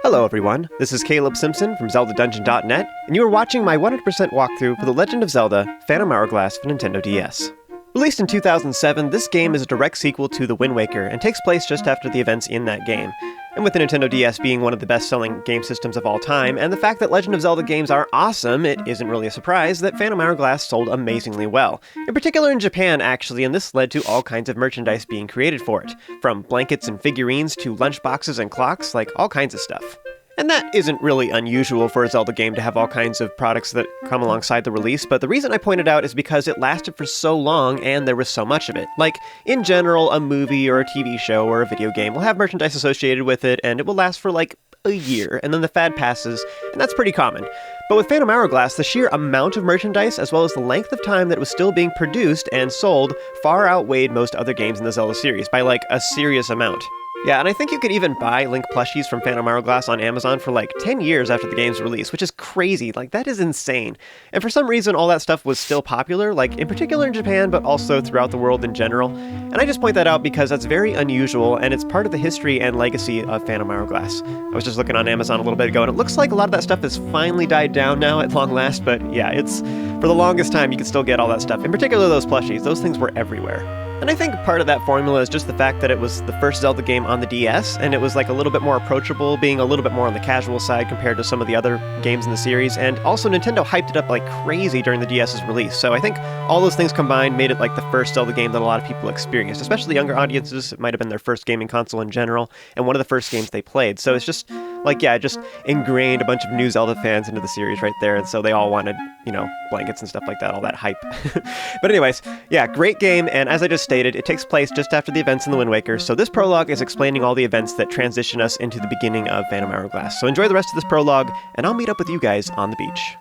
Hello everyone, this is Caleb Simpson from ZeldaDungeon.net, and you are watching my 100% walkthrough for The Legend of Zelda Phantom Hourglass for Nintendo DS. Released in 2007, this game is a direct sequel to The Wind Waker and takes place just after the events in that game. And with the Nintendo DS being one of the best-selling game systems of all time, and the fact that Legend of Zelda games are awesome, it isn't really a surprise that Phantom Hourglass sold amazingly well. In particular in Japan, actually, and this led to all kinds of merchandise being created for it. From blankets and figurines to lunchboxes and clocks, like all kinds of stuff. And that isn't really unusual for a Zelda game to have all kinds of products that come alongside the release, but the reason I point it out is because it lasted for so long and there was so much of it. Like, in general, a movie or a TV show or a video game will have merchandise associated with it, and it will last for like a year, and then the fad passes, and that's pretty common. But with Phantom Hourglass, the sheer amount of merchandise, as well as the length of time that it was still being produced and sold, far outweighed most other games in the Zelda series by like a serious amount. Yeah, and I think you could even buy Link plushies from Phantom Hourglass on Amazon for like 10 years after the game's release, which is crazy. Like, that is insane. And for some reason, all that stuff was still popular, like in particular in Japan, but also throughout the world in general. And I just point that out because that's very unusual, and it's part of the history and legacy of Phantom Hourglass. I was just looking on Amazon a little bit ago, and it looks like a lot of that stuff has finally died down now at long last, but yeah, it's for the longest time you could still get all that stuff. In particular, those plushies. Those things were everywhere. And I think part of that formula is just the fact that it was the first Zelda game on the DS, and it was like a little bit more approachable, being a little bit more on the casual side compared to some of the other games in the series, and also Nintendo hyped it up like crazy during the DS's release, so I think all those things combined made it like the first Zelda game that a lot of people experienced, especially younger audiences. It might have been their first gaming console in general, and one of the first games they played, so it's just, like, yeah, it just ingrained a bunch of new Zelda fans into the series right there, and so they all wanted, you know, blankets and stuff like that, all that hype. But anyways, yeah, great game, and as I just stated, it takes place just after the events in The Wind Waker, so this prologue is explaining all the events that transition us into the beginning of Phantom Hourglass. So enjoy the rest of this prologue, and I'll meet up with you guys on the beach.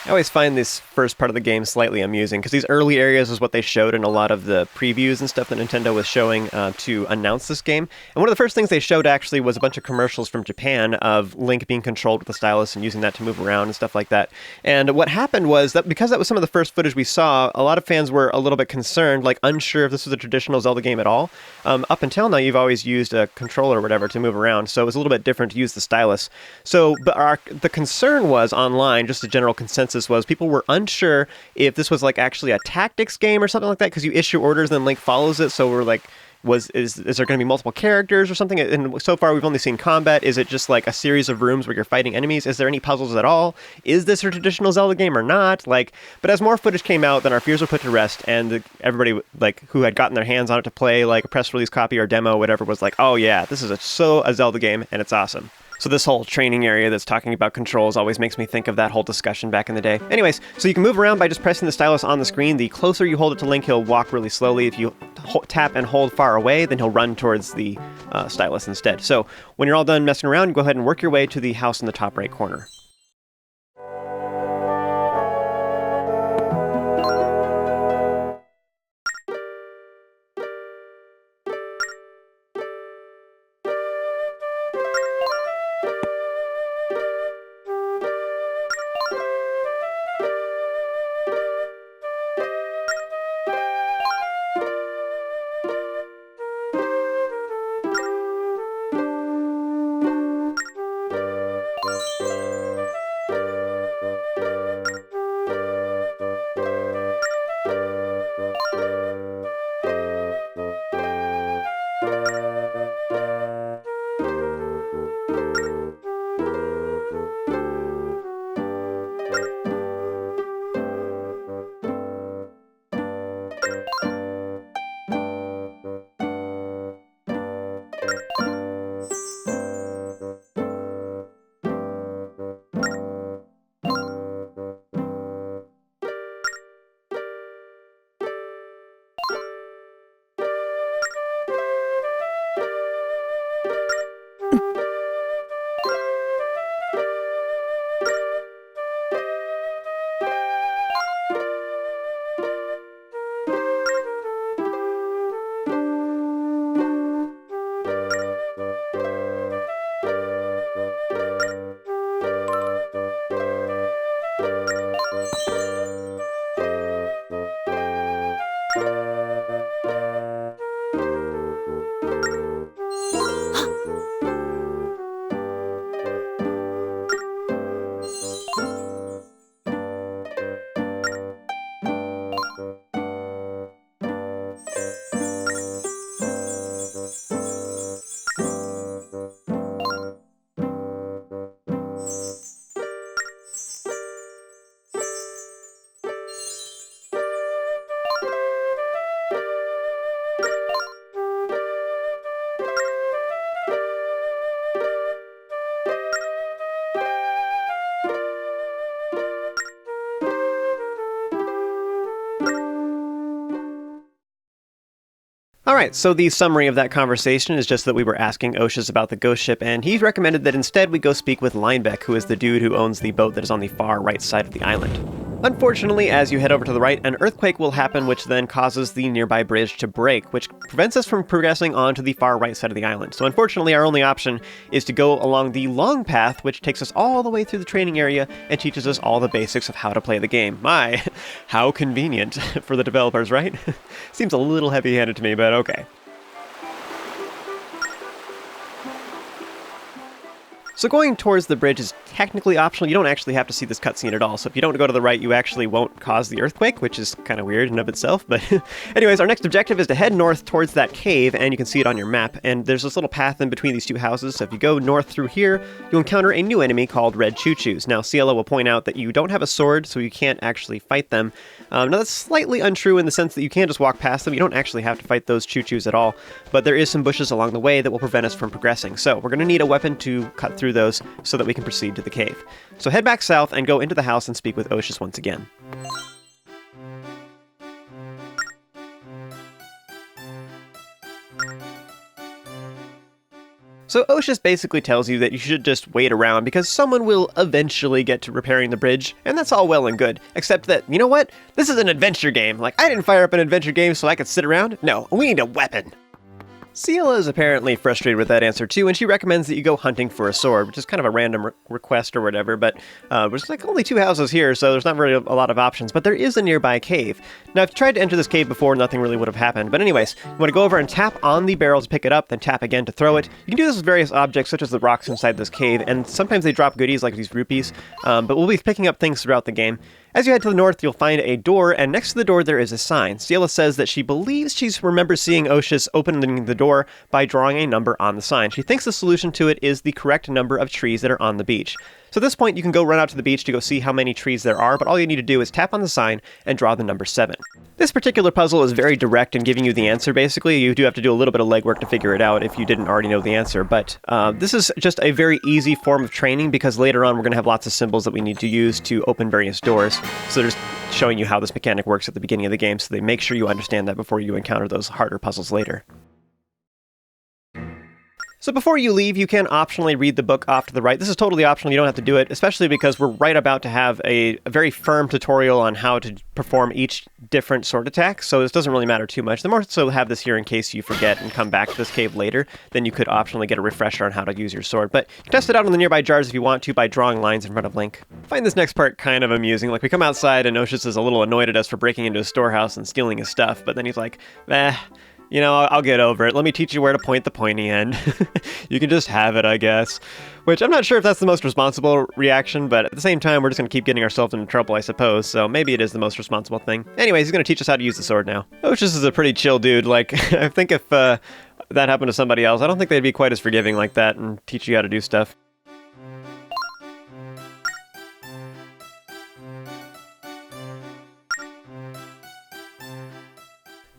I always find this first part of the game slightly amusing because these early areas is what they showed in a lot of the previews and stuff that Nintendo was showing to announce this game. And one of the first things they showed actually was a bunch of commercials from Japan of Link being controlled with the stylus and using that to move around and stuff like that. And what happened was that because that was some of the first footage we saw, a lot of fans were a little bit concerned, like unsure if this was a traditional Zelda game at all. Up until now, you've always used a controller or whatever to move around, so it was a little bit different to use the stylus. So, but the concern was online, just a general consensus was people were unsure if this was like actually a tactics game or something like that, because you issue orders and then Link follows it. So we're like, is there going to be multiple characters or something? And so far we've only seen combat. Is it just like a series of rooms where you're fighting enemies? Is there any puzzles at all? Is this a traditional Zelda game or not? Like, but as more footage came out, then our fears were put to rest, and everybody like who had gotten their hands on it to play like a press release copy or demo, whatever, was like, oh yeah, this is a Zelda game and it's awesome. So this whole training area that's talking about controls always makes me think of that whole discussion back in the day. Anyways, so you can move around by just pressing the stylus on the screen. The closer you hold it to Link, he'll walk really slowly. If you tap and hold far away, then he'll run towards the stylus instead. So when you're all done messing around, go ahead and work your way to the house in the top right corner. Alright, so the summary of that conversation is just that we were asking Oshus about the ghost ship, and he recommended that instead we go speak with Linebeck, who is the dude who owns the boat that is on the far right side of the island. Unfortunately, as you head over to the right, an earthquake will happen, which then causes the nearby bridge to break, which prevents us from progressing on to the far right side of the island. So unfortunately, our only option is to go along the long path, which takes us all the way through the training area and teaches us all the basics of how to play the game. My, how convenient for the developers, right? Seems a little heavy-handed to me, but okay. So going towards the bridge is technically optional. You don't actually have to see this cutscene at all. So if you don't go to the right, you actually won't cause the earthquake, which is kind of weird in and of itself. But anyways, our next objective is to head north towards that cave, and you can see it on your map. And there's this little path in between these two houses. So if you go north through here, you'll encounter a new enemy called Red Choo-Choos. Now, CLO will point out that you don't have a sword, so you can't actually fight them. Now, that's slightly untrue in the sense that you can just walk past them. You don't actually have to fight those Choo-Choos at all. But there is some bushes along the way that will prevent us from progressing. So we're going to need a weapon to cut through those so that we can proceed to the cave. So head back south and go into the house and speak with Oshus once again. So Oshus basically tells you that you should just wait around because someone will eventually get to repairing the bridge, and that's all well and good, except that, you know what? This is an adventure game. Like, I didn't fire up an adventure game so I could sit around. No, we need a weapon. Ciela is apparently frustrated with that answer too, and she recommends that you go hunting for a sword, which is kind of a random request or whatever, but there's like only 2 houses here, so there's not really a lot of options, but there is a nearby cave. Now, if you tried to enter this cave before, nothing really would have happened, but anyways, you want to go over and tap on the barrel to pick it up, then tap again to throw it. You can do this with various objects, such as the rocks inside this cave, and sometimes they drop goodies like these rupees, but we'll be picking up things throughout the game. As you head to the north, you'll find a door, and next to the door there is a sign. Ciela says that she believes she remembers seeing Oshus opening the door by drawing a number on the sign. She thinks the solution to it is the correct number of trees that are on the beach. So at this point, you can go run out to the beach to go see how many trees there are, but all you need to do is tap on the sign and draw the number 7. This particular puzzle is very direct in giving you the answer, basically. You do have to do a little bit of legwork to figure it out if you didn't already know the answer, but this is just a very easy form of training because later on we're going to have lots of symbols that we need to use to open various doors. So they're just showing you how this mechanic works at the beginning of the game, so they make sure you understand that before you encounter those harder puzzles later. So before you leave, you can optionally read the book off to the right. This is totally optional, you don't have to do it, especially because we're right about to have a very firm tutorial on how to perform each different sword attack, so this doesn't really matter too much. The more so have this here in case you forget and come back to this cave later, then you could optionally get a refresher on how to use your sword. But you can test it out on the nearby jars if you want to by drawing lines in front of Link. I find this next part kind of amusing. Like, we come outside and Oshus is a little annoyed at us for breaking into his storehouse and stealing his stuff, but then he's like, you know, I'll get over it. Let me teach you where to point the pointy end. You can just have it, I guess. Which, I'm not sure if that's the most responsible reaction, but at the same time, we're just going to keep getting ourselves into trouble, I suppose, so maybe it is the most responsible thing. Anyways, he's going to teach us how to use the sword now. Oshus is a pretty chill dude. Like, I think if that happened to somebody else, I don't think they'd be quite as forgiving like that and teach you how to do stuff.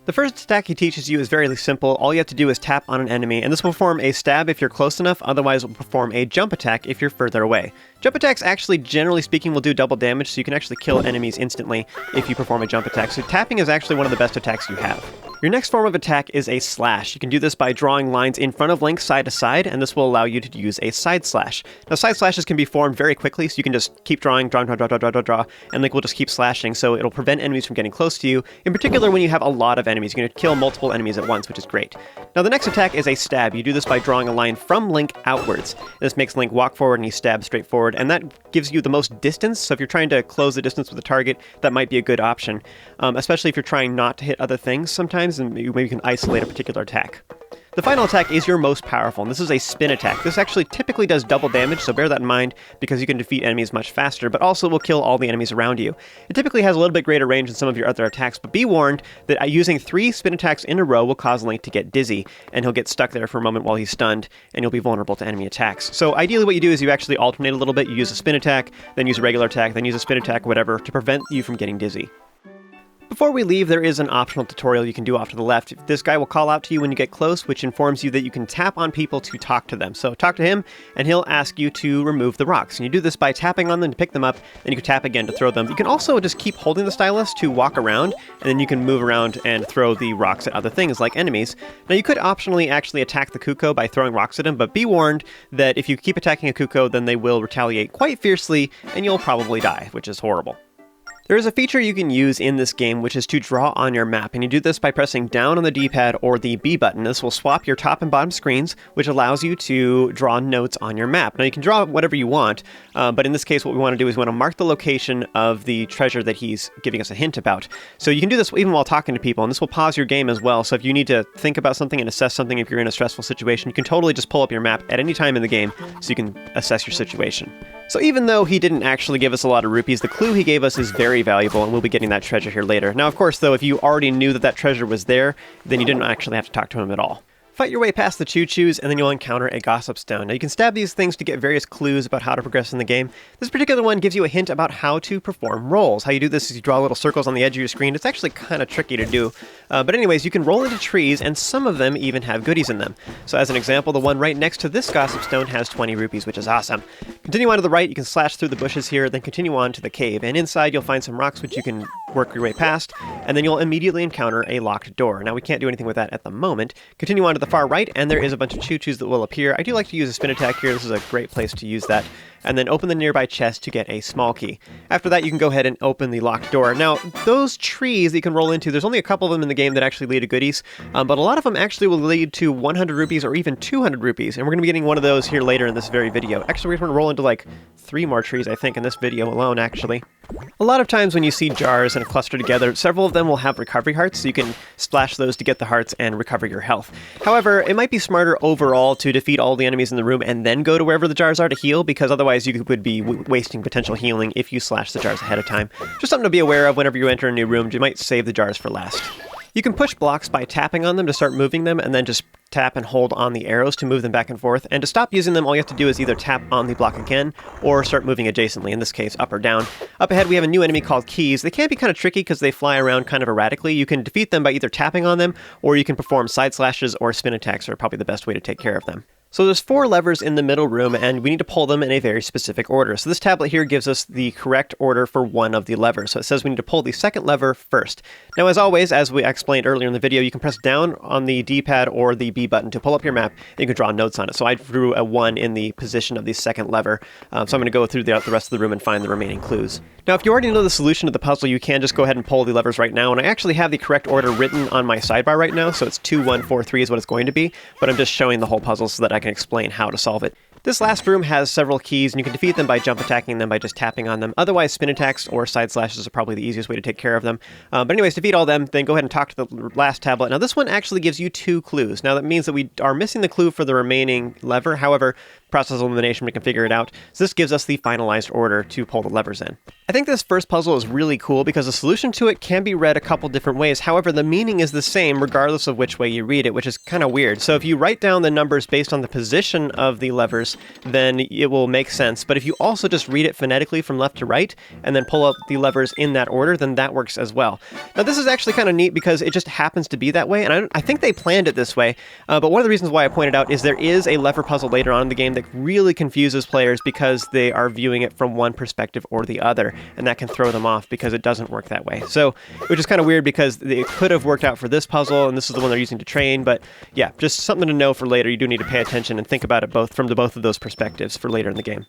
The first attack he teaches you is very simple. All you have to do is tap on an enemy, and this will perform a stab if you're close enough, otherwise it will perform a jump attack if you're further away. Jump attacks actually, generally speaking, will do double damage, so you can actually kill enemies instantly if you perform a jump attack, so tapping is actually one of the best attacks you have. Your next form of attack is a slash. You can do this by drawing lines in front of Link side to side, and this will allow you to use a side slash. Now, side slashes can be formed very quickly, so you can just keep drawing, draw, and Link will just keep slashing, so it'll prevent enemies from getting close to you, in particular when you have a lot of enemies. You're going to kill multiple enemies at once, which is great. Now, the next attack is a stab. You do this by drawing a line from Link outwards. This makes Link walk forward and he stabs straight forward, and that gives you the most distance, so if you're trying to close the distance with a target, that might be a good option, especially if you're trying not to hit other things sometimes, and maybe you can isolate a particular attack. The final attack is your most powerful, and this is a spin attack. This actually typically does double damage, so bear that in mind, because you can defeat enemies much faster, but also will kill all the enemies around you. It typically has a little bit greater range than some of your other attacks, but be warned that using 3 spin attacks in a row will cause Link to get dizzy, and he'll get stuck there for a moment while he's stunned, and you'll be vulnerable to enemy attacks. So ideally what you do is you actually alternate a little bit. You use a spin attack, then use a regular attack, then use a spin attack, whatever, to prevent you from getting dizzy. Before we leave, there is an optional tutorial you can do off to the left. This guy will call out to you when you get close, which informs you that you can tap on people to talk to them. So talk to him, and he'll ask you to remove the rocks. And you do this by tapping on them to pick them up, and you can tap again to throw them. You can also just keep holding the stylus to walk around, and then you can move around and throw the rocks at other things, like enemies. Now, you could optionally actually attack the Kuko by throwing rocks at him, but be warned that if you keep attacking a Kuko, then they will retaliate quite fiercely, and you'll probably die, which is horrible. There is a feature you can use in this game, which is to draw on your map, and you do this by pressing down on the D-pad or the B button. This will swap your top and bottom screens, which allows you to draw notes on your map. Now, you can draw whatever you want, but in this case, what we want to do is we want to mark the location of the treasure that he's giving us a hint about. So you can do this even while talking to people, and this will pause your game as well. So if you need to think about something and assess something, if you're in a stressful situation, you can totally just pull up your map at any time in the game so you can assess your situation. So even though he didn't actually give us a lot of rupees, the clue he gave us is very valuable, and we'll be getting that treasure here later. Now, of course, though, if you already knew that that treasure was there, then you didn't actually have to talk to him at all. Fight your way past the choo-choos, and then you'll encounter a gossip stone. Now, you can stab these things to get various clues about how to progress in the game. This particular one gives you a hint about how to perform rolls. How you do this is you draw little circles on the edge of your screen. It's actually kind of tricky to do. But anyways, you can roll into trees, and some of them even have goodies in them. So as an example, the one right next to this gossip stone has 20 rupees, which is awesome. Continue on to the right, you can slash through the bushes here, then continue on to the cave. And inside, you'll find some rocks which you can work your way past, and then you'll immediately encounter a locked door. Now, we can't do anything with that at the moment. Continue on to the far right, and there is a bunch of choo-choos that will appear. I do like to use a spin attack here. This is a great place to use that. And then open the nearby chest to get a small key. After that, you can go ahead and open the locked door. Now, those trees that you can roll into, there's only a couple of them in the game that actually lead to goodies, but a lot of them actually will lead to 100 rupees or even 200 rupees, and we're going to be getting one of those here later in this very video. Actually, we're going to roll into like 3 more trees, I think, in this video alone, actually. A lot of times when you see jars in a cluster together, several of them will have recovery hearts, so you can splash those to get the hearts and recover your health. However, it might be smarter overall to defeat all the enemies in the room and then go to wherever the jars are to heal, because otherwise you would be wasting potential healing if you slash the jars ahead of time. Just something to be aware of whenever you enter a new room. You might save the jars for last. You can push blocks by tapping on them to start moving them, and then just tap and hold on the arrows to move them back and forth. And to stop using them, all you have to do is either tap on the block again, or start moving adjacently, in this case, up or down. Up ahead, we have a new enemy called Keys. They can be kind of tricky because they fly around kind of erratically. You can defeat them by either tapping on them, or you can perform side slashes or spin attacks are probably the best way to take care of them. So there's 4 levers in the middle room, and we need to pull them in a very specific order. So this tablet here gives us the correct order for one of the levers. So it says we need to pull the second lever first. Now, as always, as we explained earlier in the video, you can press down on the D-pad or the B button to pull up your map, and you can draw notes on it. So I drew a 1 in the position of the second lever. So I'm going to go through the rest of the room and find the remaining clues. Now, if you already know the solution to the puzzle, you can just go ahead and pull the levers right now. And I actually have the correct order written on my sidebar right now, so it's 2, 1, 4, 3 is what it's going to be. But I'm just showing the whole puzzle so that I can explain how to solve it. This last room has several keys, and you can defeat them by jump attacking them by just tapping on them. Otherwise, spin attacks or side slashes are probably the easiest way to take care of them. But anyways, defeat all them, then go ahead and talk to the last tablet. Now, this one actually gives you 2 clues. Now, that means that we are missing the clue for the remaining lever. However, process of elimination, we can figure it out. So this gives us the finalized order to pull the levers in. I think this first puzzle is really cool because the solution to it can be read a couple different ways. However, the meaning is the same regardless of which way you read it, which is kind of weird. So if you write down the numbers based on the position of the levers, then it will make sense. But if you also just read it phonetically from left to right and then pull up the levers in that order, then that works as well. Now, this is actually kind of neat because it just happens to be that way, and I think they planned it this way. But one of the reasons why I pointed out is there is a lever puzzle later on in the game that really confuses players because they are viewing it from one perspective or the other, and that can throw them off because it doesn't work that way. So, which is kind of weird because it could have worked out for this puzzle, and this is the one they're using to train, but yeah, just something to know for later. You do need to pay attention and think about it both from both of those perspectives for later in the game.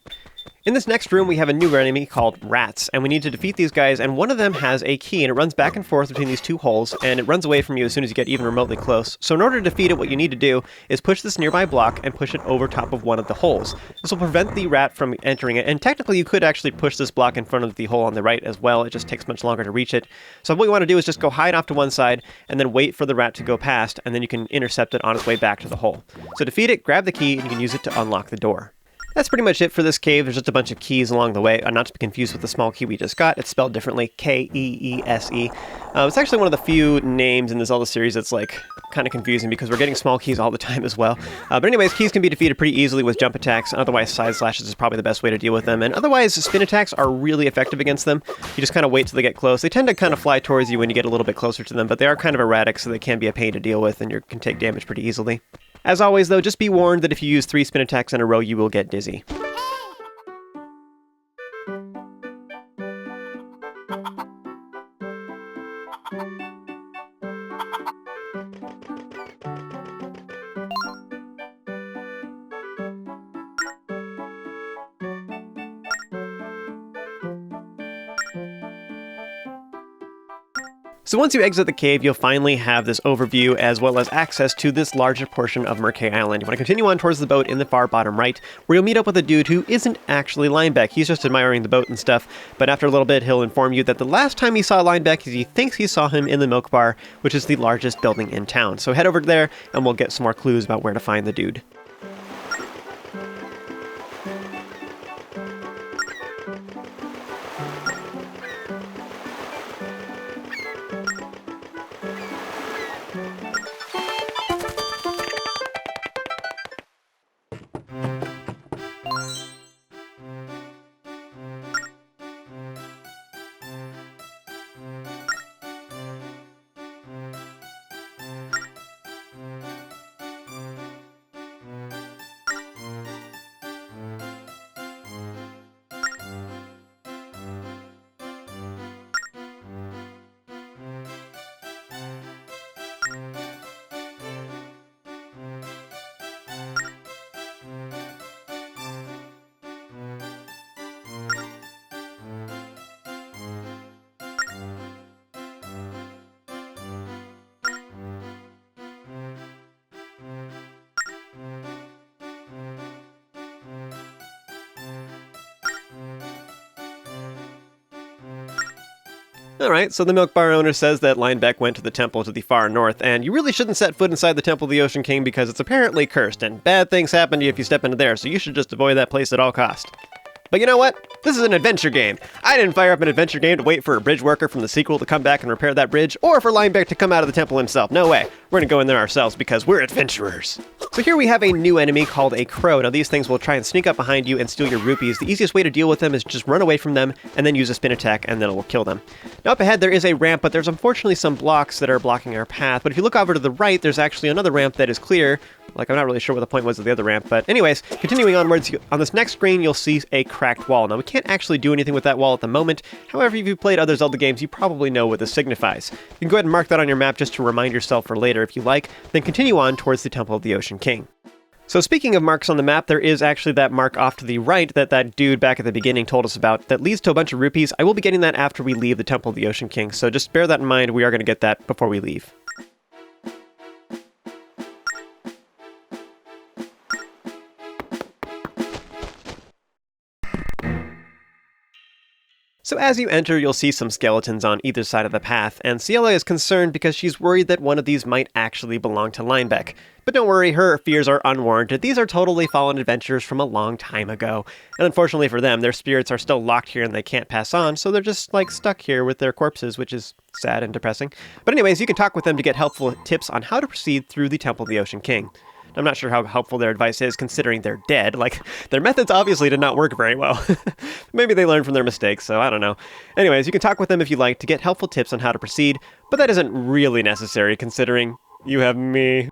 In this next room, we have a new enemy called Rats, and we need to defeat these guys, and one of them has a key, and it runs back and forth between these 2 holes, and it runs away from you as soon as you get even remotely close. So in order to defeat it, what you need to do is push this nearby block and push it over top of one of the holes. This will prevent the rat from entering it, and technically you could actually push this block in front of the hole on the right as well. It just takes much longer to reach it. So what you want to do is just go hide off to one side, and then wait for the rat to go past, and then you can intercept it on its way back to the hole. So defeat it, grab the key, and you can use it to unlock the door. That's pretty much it for this cave. There's just a bunch of keys along the way, not to be confused with the small key we just got. It's spelled differently, K-E-E-S-E. It's actually one of the few names in the Zelda series that's like kind of confusing because we're getting small keys all the time as well. But anyways, keys can be defeated pretty easily with jump attacks. Otherwise, side slashes is probably the best way to deal with them. And otherwise, spin attacks are really effective against them. You just kind of wait till they get close. They tend to kind of fly towards you when you get a little bit closer to them, but they are kind of erratic, so they can be a pain to deal with, and you can take damage pretty easily. As always, though, just be warned that if you use 3 spin attacks in a row, you will get dizzy. So once you exit the cave, you'll finally have this overview as well as access to this larger portion of Mercay Island. You want to continue on towards the boat in the far bottom right, where you'll meet up with a dude who isn't actually Linebeck. He's just admiring the boat and stuff, but after a little bit, he'll inform you that the last time he saw Linebeck, he thinks he saw him in the milk bar, which is the largest building in town. So head over there, and we'll get some more clues about where to find the dude. Alright, so the milk bar owner says that Linebeck went to the temple to the far north, and you really shouldn't set foot inside the Temple of the Ocean King because it's apparently cursed, and bad things happen to you if you step into there, so you should just avoid that place at all costs. But you know what? This is an adventure game. I didn't fire up an adventure game to wait for a bridge worker from the sequel to come back and repair that bridge, or for Linebeck to come out of the temple himself. No way. We're gonna go in there ourselves because we're adventurers. So here we have a new enemy called a crow. Now these things will try and sneak up behind you and steal your rupees. The easiest way to deal with them is just run away from them and then use a spin attack and then it will kill them. Now up ahead there is a ramp, but there's unfortunately some blocks that are blocking our path. But if you look over to the right, there's actually another ramp that is clear. Like, I'm not really sure what the point was of the other ramp, but anyways, continuing onwards, on this next screen, you'll see a cracked wall. Now, we can't actually do anything with that wall at the moment. However, if you've played other Zelda games, you probably know what this signifies. You can go ahead and mark that on your map just to remind yourself for later if you like, then continue on towards the Temple of the Ocean King. So speaking of marks on the map, there is actually that mark off to the right that dude back at the beginning told us about that leads to a bunch of rupees. I will be getting that after we leave the Temple of the Ocean King, so just bear that in mind. We are going to get that before we leave. So as you enter, you'll see some skeletons on either side of the path, and Ciela is concerned because she's worried that one of these might actually belong to Linebeck. But don't worry, her fears are unwarranted. These are totally fallen adventurers from a long time ago. And unfortunately for them, their spirits are still locked here and they can't pass on, so they're just like stuck here with their corpses, which is sad and depressing. But anyways, you can talk with them to get helpful tips on how to proceed through the Temple of the Ocean King. I'm not sure how helpful their advice is considering they're dead. Like, their methods obviously did not work very well. Maybe they learned from their mistakes, so I don't know. Anyways, you can talk with them if you like to get helpful tips on how to proceed, but that isn't really necessary considering you have me.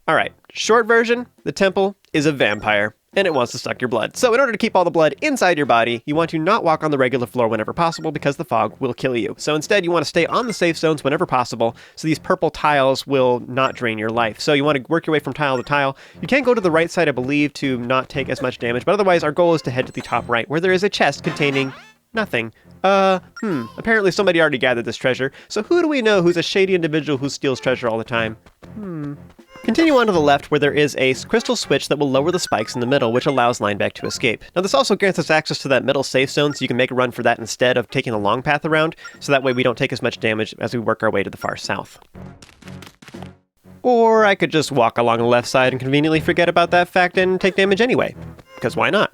Alright, short version, the temple is a vampire, and it wants to suck your blood. So in order to keep all the blood inside your body, you want to not walk on the regular floor whenever possible because the fog will kill you. So instead you want to stay on the safe zones whenever possible, so these purple tiles will not drain your life. So you want to work your way from tile to tile. You can go to the right side, I believe, to not take as much damage, but otherwise our goal is to head to the top right, where there is a chest containing nothing. Apparently somebody already gathered this treasure, so who do we know who's a shady individual who steals treasure all the time? Continue on to the left where there is a crystal switch that will lower the spikes in the middle, which allows Linebeck to escape. Now this also grants us access to that middle safe zone, so you can make a run for that instead of taking the long path around, so that way we don't take as much damage as we work our way to the far south. Or I could just walk along the left side and conveniently forget about that fact and take damage anyway, because why not?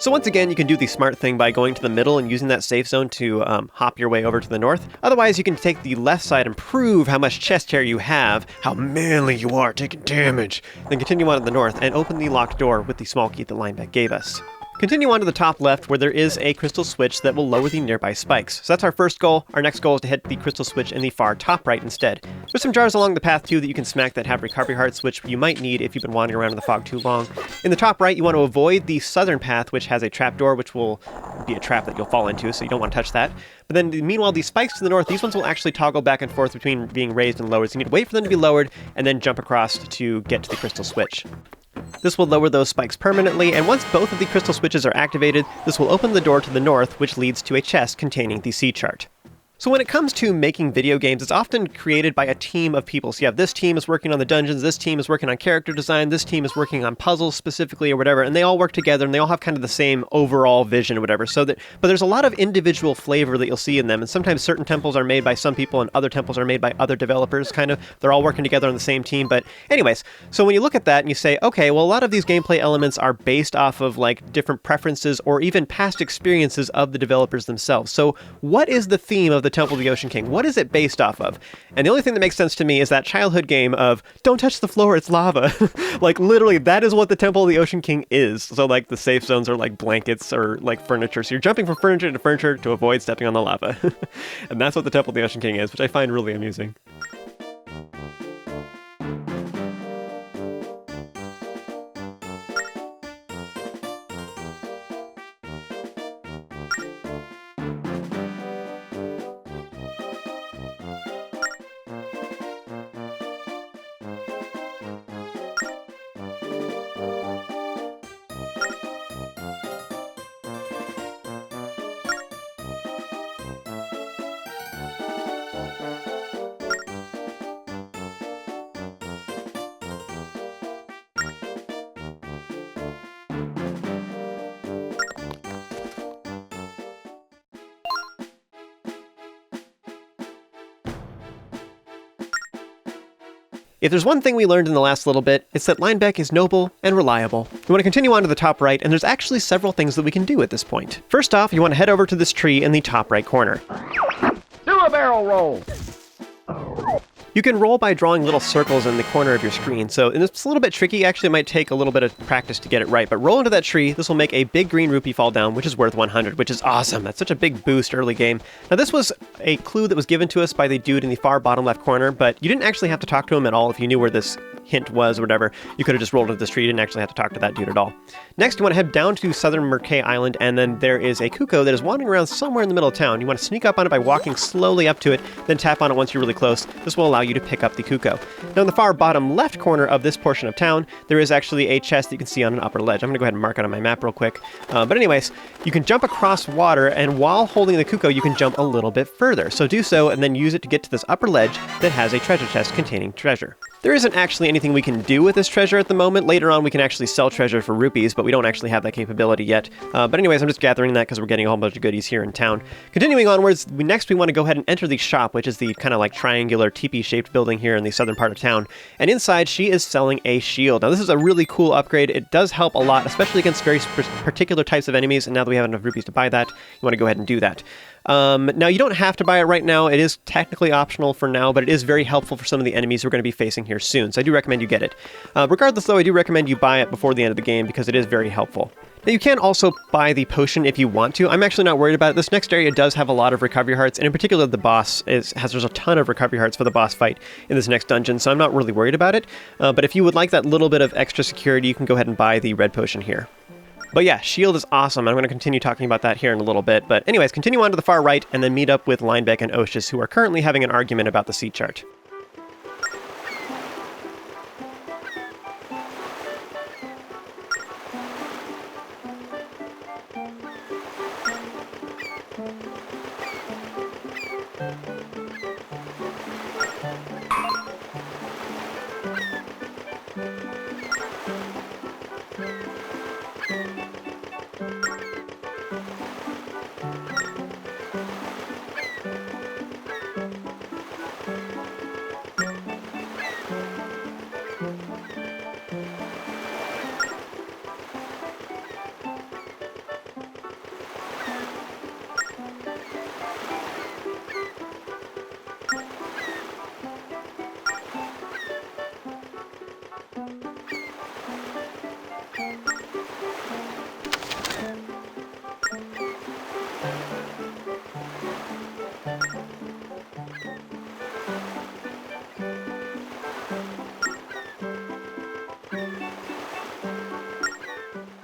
So once again, you can do the smart thing by going to the middle and using that safe zone to hop your way over to the north. Otherwise, you can take the left side and prove how much chest hair you have, how manly you are taking damage. Then continue on to the north and open the locked door with the small key that Linebeck gave us. Continue on to the top left where there is a crystal switch that will lower the nearby spikes. So that's our first goal. Our next goal is to hit the crystal switch in the far top right instead. There's some jars along the path too that you can smack that have recovery hearts, which you might need if you've been wandering around in the fog too long. In the top right, you want to avoid the southern path, which has a trapdoor, which will be a trap that you'll fall into, so you don't want to touch that. But then, meanwhile, these spikes to the north, these ones will actually toggle back and forth between being raised and lowered. So you need to wait for them to be lowered and then jump across to get to the crystal switch. This will lower those spikes permanently, and once both of the crystal switches are activated, this will open the door to the north, which leads to a chest containing the sea chart. So when it comes to making video games, it's often created by a team of people. So you have this team is working on the dungeons, this team is working on character design, this team is working on puzzles specifically or whatever, and they all work together and they all have kind of the same overall vision or whatever. But there's a lot of individual flavor that you'll see in them, and sometimes certain temples are made by some people and other temples are made by other developers, kind of. They're all working together on the same team. But anyways, so when you look at that and you say, okay, well, a lot of these gameplay elements are based off of like different preferences or even past experiences of the developers themselves. So what is the theme of the Temple of the Ocean King? What is it based off of? And the only thing that makes sense to me is that childhood game of don't touch the floor, it's lava. Like literally that is what the Temple of the Ocean King is. So like the safe zones are like blankets or like furniture. So you're jumping from furniture to furniture to avoid stepping on the lava. And that's what the Temple of the Ocean King is, which I find really amusing. If there's one thing we learned in the last little bit, it's that Linebeck is noble and reliable. We want to continue on to the top right, and there's actually several things that we can do at this point. First off, you want to head over to this tree in the top right corner. Do a barrel roll! You can roll by drawing little circles in the corner of your screen, so and it's a little bit tricky. Actually, it might take a little bit of practice to get it right, but roll into that tree. This will make a big green rupee fall down, which is worth 100, which is awesome. That's such a big boost early game. Now, this was a clue that was given to us by the dude in the far bottom left corner, but you didn't actually have to talk to him at all if you knew where this hint was or whatever, you could have just rolled into this tree. You didn't actually have to talk to that dude at all. Next, you want to head down to southern Mercay Island, and then there is a cuckoo that is wandering around somewhere in the middle of town. You want to sneak up on it by walking slowly up to it, then tap on it once you're really close. This will allow you to pick up the cuckoo. Now, in the far bottom left corner of this portion of town, there is actually a chest that you can see on an upper ledge. I'm going to go ahead and mark it on my map real quick. But anyways, you can jump across water, and while holding the cuckoo, you can jump a little bit further. So do so, and then use it to get to this upper ledge that has a treasure chest containing treasure. There isn't actually anything we can do with this treasure at the moment. Later on, we can actually sell treasure for rupees, but we don't actually have that capability yet. But anyways, I'm just gathering that because we're getting a whole bunch of goodies here in town. Continuing onwards, next we want to go ahead and enter the shop, which is the kind of like triangular teepee-shaped building here in the southern part of town. And inside, she is selling a shield. Now, this is a really cool upgrade. It does help a lot, especially against very particular types of enemies. And now that we have enough rupees to buy that, you want to go ahead and do that. Now, you don't have to buy it right now. It is technically optional for now, but it is very helpful for some of the enemies we're going to be facing here soon, so I do recommend you get it. Regardless, though, I do recommend you buy it before the end of the game because it is very helpful. Now, you can also buy the potion if you want to. I'm actually not worried about it. This next area does have a lot of recovery hearts, and in particular, the boss there's a ton of recovery hearts for the boss fight in this next dungeon, so I'm not really worried about it. But if you would like that little bit of extra security, you can go ahead and buy the red potion here. But yeah, shield is awesome. I'm going to continue talking about that here in a little bit. But anyways, continue on to the far right and then meet up with Linebeck and Oshus, who are currently having an argument about the sea chart.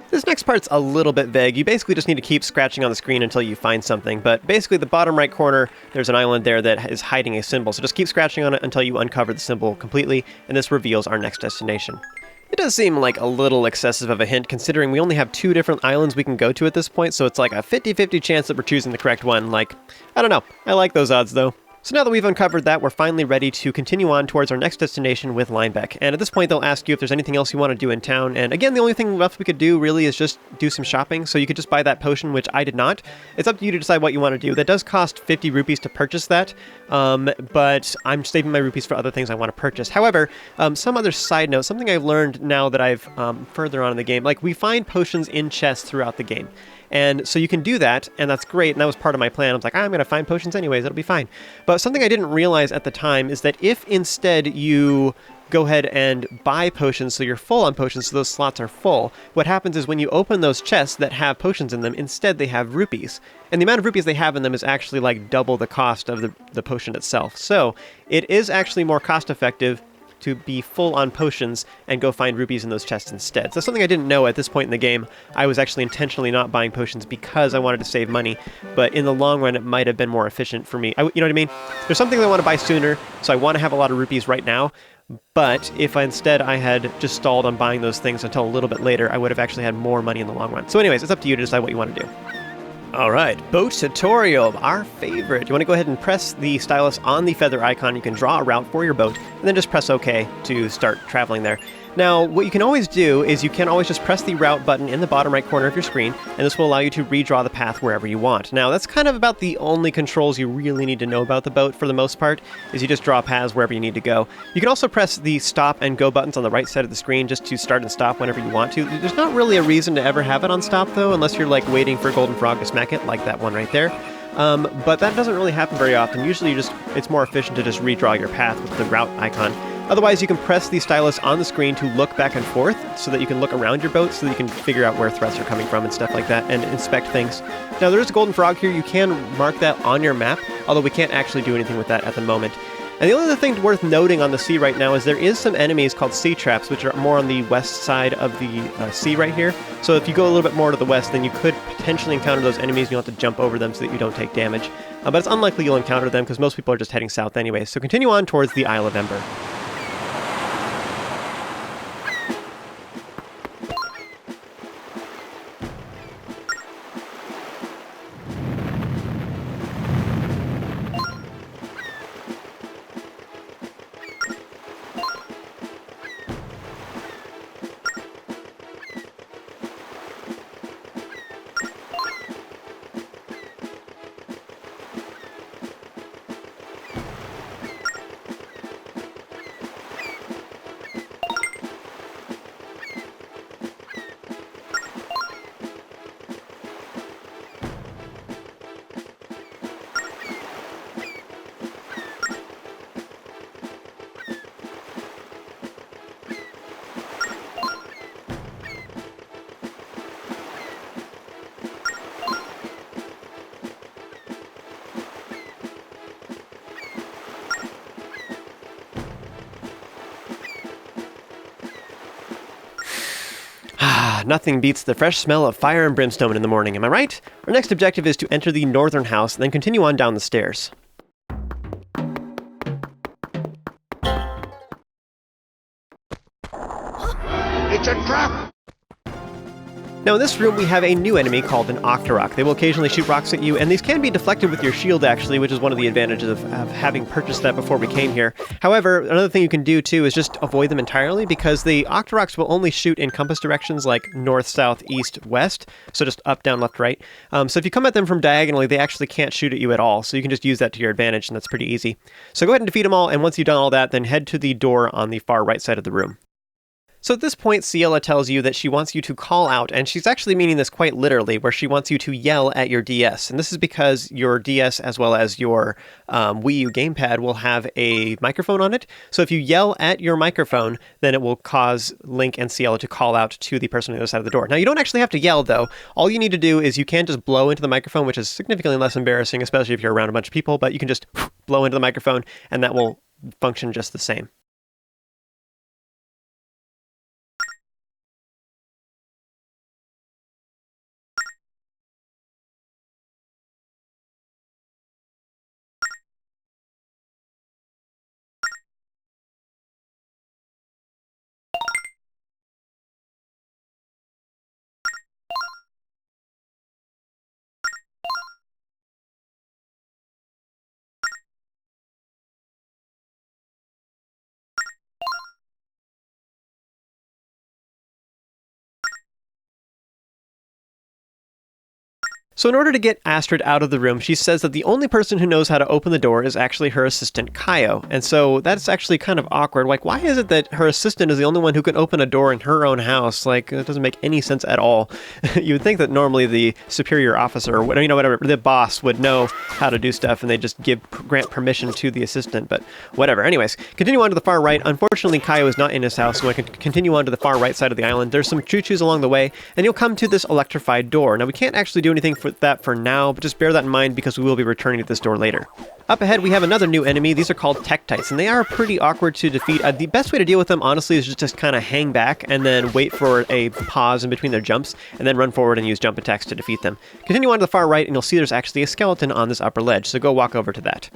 This next part's a little bit vague. You basically just need to keep scratching on the screen until you find something, but basically the bottom right corner, there's an island there that is hiding a symbol, so just keep scratching on it until you uncover the symbol completely, and this reveals our next destination. It does seem like a little excessive of a hint, considering we only have 2 different islands we can go to at this point, so it's like a 50-50 chance that we're choosing the correct one. Like, I don't know. I like those odds, though. So now that we've uncovered that, we're finally ready to continue on towards our next destination with Linebeck. And at this point, they'll ask you if there's anything else you want to do in town. And again, the only thing left we could do really is just do some shopping. So you could just buy that potion, which I did not. It's up to you to decide what you want to do. That does cost 50 rupees to purchase that, but I'm saving my rupees for other things I want to purchase. However, some other side note, something I've learned now that I've further on in the game, like we find potions in chests throughout the game. And so you can do that, and that's great, and that was part of my plan. I was like, I'm going to find potions anyways, it'll be fine. But something I didn't realize at the time is that if instead you go ahead and buy potions so you're full on potions, so those slots are full, what happens is when you open those chests that have potions in them, instead they have rupees. And the amount of rupees they have in them is actually like double the cost of the potion itself. So it is actually more cost effective to be full on potions and go find rupees in those chests instead. So that's something I didn't know at this point in the game. I was actually intentionally not buying potions because I wanted to save money, but in the long run it might have been more efficient for me. You know what I mean? There's something I want to buy sooner, so I want to have a lot of rupees right now, but if instead I had just stalled on buying those things until a little bit later, I would have actually had more money in the long run. So anyways, it's up to you to decide what you want to do. Alright, boat tutorial, our favorite. You want to go ahead and press the stylus on the feather icon. You can draw a route for your boat, and then just press OK to start traveling there. Now, what you can always do is you can always just press the route button in the bottom right corner of your screen, and this will allow you to redraw the path wherever you want. Now, that's kind of about the only controls you really need to know about the boat for the most part, is you just draw paths wherever you need to go. You can also press the stop and go buttons on the right side of the screen just to start and stop whenever you want to. There's not really a reason to ever have it on stop, though, unless you're like waiting for a golden frog to smack it, like that one right there. But that doesn't really happen very often. Usually it's more efficient to just redraw your path with the route icon. Otherwise, you can press the stylus on the screen to look back and forth so that you can look around your boat so that you can figure out where threats are coming from and stuff like that and inspect things. Now, there is a golden frog here. You can mark that on your map, although we can't actually do anything with that at the moment. And the only other thing worth noting on the sea right now is there is some enemies called sea traps, which are more on the west side of the sea right here. So if you go a little bit more to the west, then you could potentially encounter those enemies. You'll have to jump over them so that you don't take damage. But it's unlikely you'll encounter them because most people are just heading south anyway. So continue on towards the Isle of Ember. Nothing beats the fresh smell of fire and brimstone in the morning, am I right? Our next objective is to enter the northern house, and then continue on down the stairs. It's a trap! Now in this room we have a new enemy called an Octorok. They will occasionally shoot rocks at you, and these can be deflected with your shield actually, which is one of the advantages of having purchased that before we came here. However, another thing you can do too is just avoid them entirely, because the Octoroks will only shoot in compass directions like north, south, east, west, so just up, down, left, right. So if you come at them from diagonally, they actually can't shoot at you at all, so you can just use that to your advantage, and that's pretty easy. So go ahead and defeat them all, and once you've done all that, then head to the door on the far right side of the room. So at this point, Ciela tells you that she wants you to call out, and she's actually meaning this quite literally, where she wants you to yell at your DS. And this is because your DS, as well as your Wii U gamepad, will have a microphone on it. So if you yell at your microphone, then it will cause Link and Ciela to call out to the person on the other side of the door. Now, you don't actually have to yell, though. All you need to do is you can just blow into the microphone, which is significantly less embarrassing, especially if you're around a bunch of people, but you can just blow into the microphone, and that will function just the same. So in order to get Astrid out of the room, she says that the only person who knows how to open the door is actually her assistant, Kayo. And so that's actually kind of awkward. Like, why is it that her assistant is the only one who can open a door in her own house? Like, it doesn't make any sense at all. You would think that normally the superior officer, or, whatever, the boss would know how to do stuff, and they just grant permission to the assistant, but whatever. Anyways, continue on to the far right. Unfortunately, Kayo is not in his house, so I can continue on to the far right side of the island. There's some choo-choos along the way, and you'll come to this electrified door. Now, we can't actually do anything for that for now, but just bear that in mind because we will be returning to this door later. Up ahead, we have another new enemy. These are called Tektites, and they are pretty awkward to defeat. The best way to deal with them, honestly, is just kind of hang back and then wait for a pause in between their jumps, and then run forward and use jump attacks to defeat them. Continue on to the far right, and you'll see there's actually a skeleton on this upper ledge, so go walk over to that.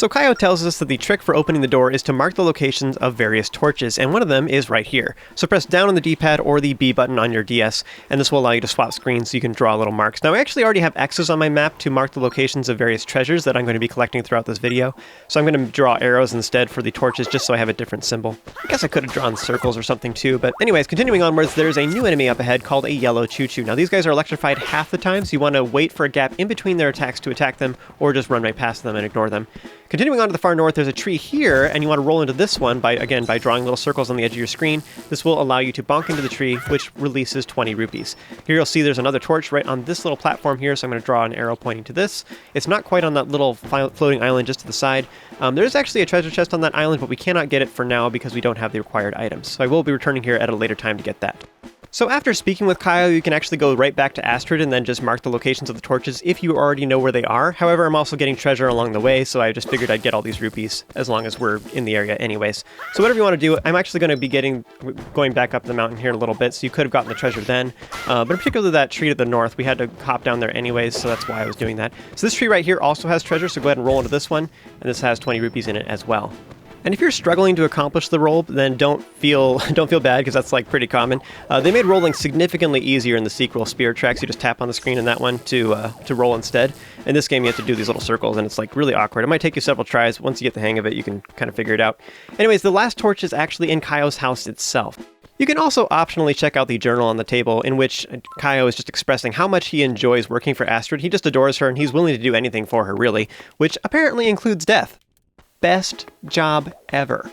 So Kayo tells us that the trick for opening the door is to mark the locations of various torches, and one of them is right here. So press down on the D-pad or the B button on your DS, and this will allow you to swap screens so you can draw little marks. Now I actually already have X's on my map to mark the locations of various treasures that I'm going to be collecting throughout this video, so I'm going to draw arrows instead for the torches just so I have a different symbol. I guess I could have drawn circles or something too, but anyways, continuing onwards, there's a new enemy up ahead called a yellow Tutu. Now these guys are electrified half the time, so you want to wait for a gap in between their attacks to attack them, or just run right past them and ignore them. Continuing on to the far north, there's a tree here, and you want to roll into this one by drawing little circles on the edge of your screen. This will allow you to bonk into the tree, which releases 20 rupees. Here you'll see there's another torch right on this little platform here, so I'm going to draw an arrow pointing to this. It's not quite on that little floating island just to the side. There's actually a treasure chest on that island, but we cannot get it for now because we don't have the required items. So I will be returning here at a later time to get that. So after speaking with Kayo, you can actually go right back to Astrid and then just mark the locations of the torches if you already know where they are. However, I'm also getting treasure along the way, so I just figured I'd get all these rupees as long as we're in the area anyways. So whatever you want to do, I'm actually going to be going back up the mountain here in a little bit, so you could have gotten the treasure then. But particularly that tree to the north, we had to hop down there anyways, so that's why I was doing that. So this tree right here also has treasure, so go ahead and roll into this one, and this has 20 rupees in it as well. And if you're struggling to accomplish the roll, then don't feel bad, because that's like pretty common. They made rolling significantly easier in the sequel Spirit Tracks. You just tap on the screen in that one to roll instead. In this game, you have to do these little circles, and it's like really awkward. It might take you several tries. Once you get the hang of it, you can kind of figure it out. Anyways, the last torch is actually in Kayo's house itself. You can also optionally check out the journal on the table, in which Kayo is just expressing how much he enjoys working for Astrid. He just adores her, and he's willing to do anything for her, really, which apparently includes death. Best job ever.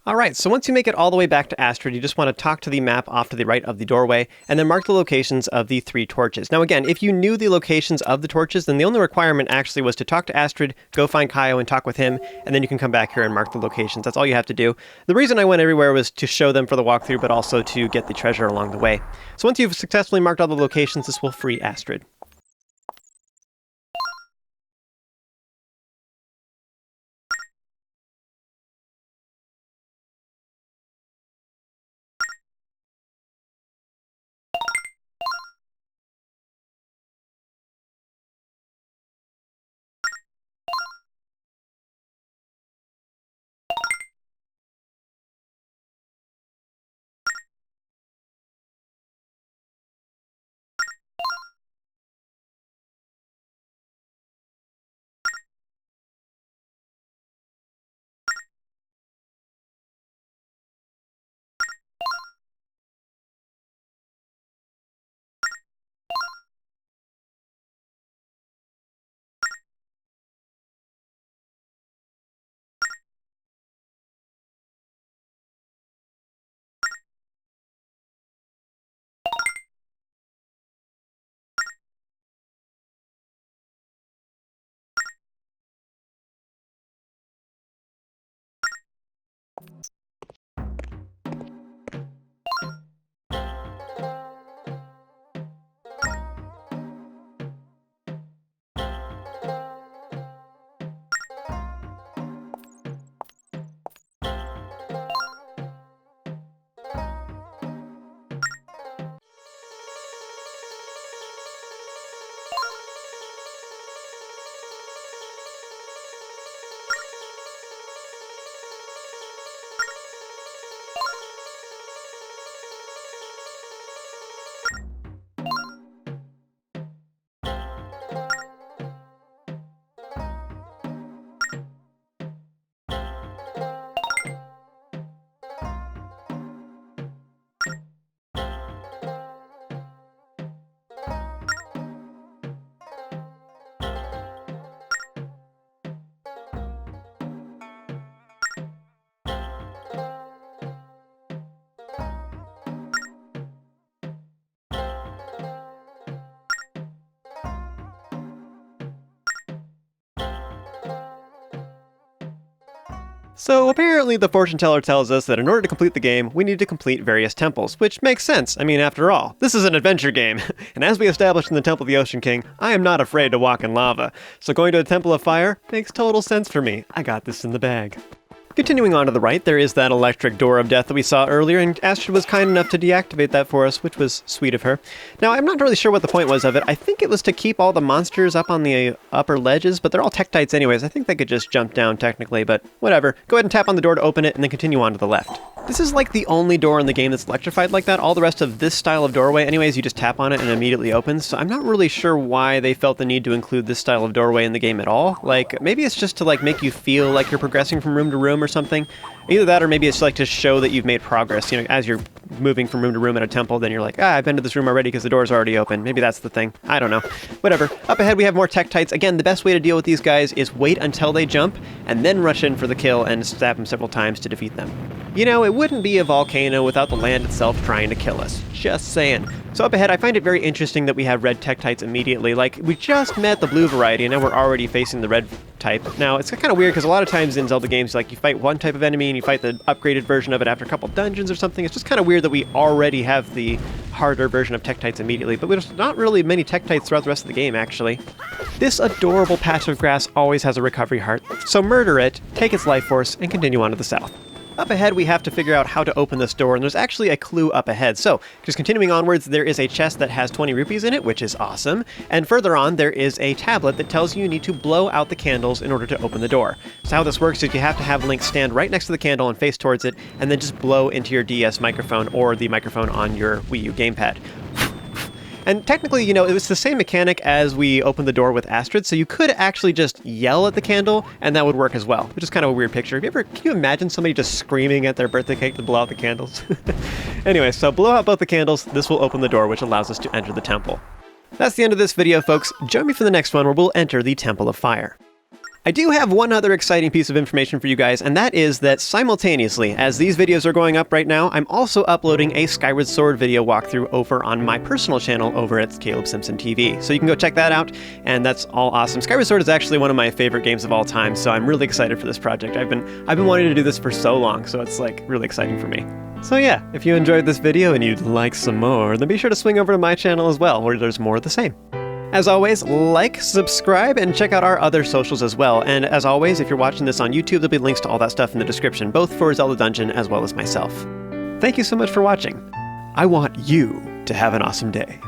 Alright, so once you make it all the way back to Astrid, you just want to talk to the map off to the right of the doorway, and then mark the locations of the 3 torches. Now again, if you knew the locations of the torches, then the only requirement actually was to talk to Astrid, go find Kayo and talk with him, and then you can come back here and mark the locations. That's all you have to do. The reason I went everywhere was to show them for the walkthrough, but also to get the treasure along the way. So once you've successfully marked all the locations, this will free Astrid. So apparently the fortune teller tells us that in order to complete the game, we need to complete various temples, which makes sense. I mean, after all, this is an adventure game. And as we established in the Temple of the Ocean King, I am not afraid to walk in lava. So going to a Temple of Fire makes total sense for me. I got this in the bag. Continuing on to the right, there is that electric door of death that we saw earlier, and Astrid was kind enough to deactivate that for us, which was sweet of her. Now, I'm not really sure what the point was of it. I think it was to keep all the monsters up on the upper ledges, but they're all Tektites anyways. I think they could just jump down technically, but whatever. Go ahead and tap on the door to open it, and then continue on to the left. This is like the only door in the game that's electrified like that. All the rest of this style of doorway, anyways, you just tap on it and it immediately opens. So I'm not really sure why they felt the need to include this style of doorway in the game at all. Like, maybe it's just to like make you feel like you're progressing from room to room or something. Either that or maybe it's like to show that you've made progress. You know, as you're moving from room to room at a temple, then you're like, I've been to this room already because the door's already open. Maybe that's the thing. I don't know. Whatever. Up ahead we have more Tektites. Again, the best way to deal with these guys is wait until they jump and then rush in for the kill and stab them several times to defeat them. You know, it wouldn't be a volcano without the land itself trying to kill us. Just saying. So up ahead, I find it very interesting that we have red Tektites immediately. Like, we just met the blue variety, and now we're already facing the red type. Now, it's kind of weird, because a lot of times in Zelda games, like, you fight one type of enemy, and you fight the upgraded version of it after a couple dungeons or something. It's just kind of weird that we already have the harder version of Tektites immediately, but there's not really many Tektites throughout the rest of the game, actually. This adorable patch of grass always has a recovery heart, so murder it, take its life force, and continue on to the south. Up ahead, we have to figure out how to open this door, and there's actually a clue up ahead. So, just continuing onwards, there is a chest that has 20 rupees in it, which is awesome. And further on, there is a tablet that tells you need to blow out the candles in order to open the door. So how this works is you have to have Link stand right next to the candle and face towards it, and then just blow into your DS microphone or the microphone on your Wii U gamepad. And technically, you know, it was the same mechanic as we opened the door with Astrid, so you could actually just yell at the candle, and that would work as well, which is kind of a weird picture. Can you imagine somebody just screaming at their birthday cake to blow out the candles? Anyway, so blow out both the candles, this will open the door, which allows us to enter the temple. That's the end of this video, folks. Join me for the next one where we'll enter the Temple of Fire. I do have one other exciting piece of information for you guys, and that is that simultaneously, as these videos are going up right now, I'm also uploading a Skyward Sword video walkthrough over on my personal channel over at Caleb Simpson TV. So you can go check that out, and that's all awesome. Skyward Sword is actually one of my favorite games of all time, so I'm really excited for this project. I've been wanting to do this for so long, so it's like really exciting for me. So yeah, if you enjoyed this video and you'd like some more, then be sure to swing over to my channel as well, where there's more of the same. As always, like, subscribe, and check out our other socials as well. And as always, if you're watching this on YouTube, there'll be links to all that stuff in the description, both for Zelda Dungeon as well as myself. Thank you so much for watching. I want you to have an awesome day.